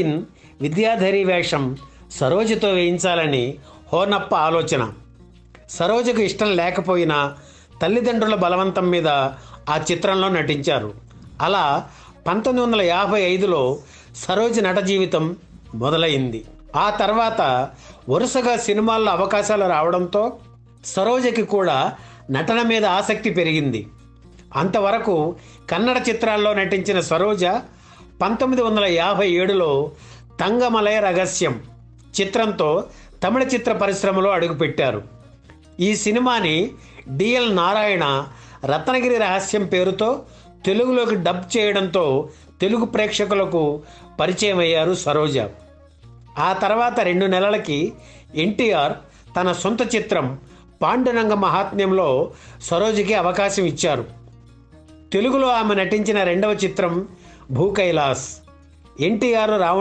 In Vidyadhari వేషం సరోజతో వేయించాలని హోనప్ప ఆలోచన. సరోజకు ఇష్టం లేకపోయినా తల్లిదండ్రుల బలవంతం మీద ఆ చిత్రంలో నటించారు. అలా 1955లో సరోజ నట జీవితం మొదలైంది. ఆ తర్వాత వరుసగా సినిమాల్లో అవకాశాలు రావడంతో సరోజకి కూడా నటన మీద ఆసక్తి పెరిగింది. అంతవరకు కన్నడ చిత్రాల్లో నటించిన సరోజ 1957లో తంగమలై రహస్యం చిత్రంతో తమిళ చిత్ర పరిశ్రమలో అడుగుపెట్టారు. ఈ సినిమాని డిఎల్ నారాయణ రత్నగిరి రహస్యం పేరుతో తెలుగులోకి డబ్ చేయడంతో తెలుగు ప్రేక్షకులకు పరిచయం అయ్యారు సరోజ. ఆ తర్వాత 2 నెలలకి ఎన్టీఆర్ తన సొంత చిత్రం పాండురంగ మహాత్మ్యంలో సరోజకి అవకాశం ఇచ్చారు. తెలుగులో ఆమె నటించిన 2వ చిత్రం భూ కైలాస్. ఎన్టీఆర్ రావణ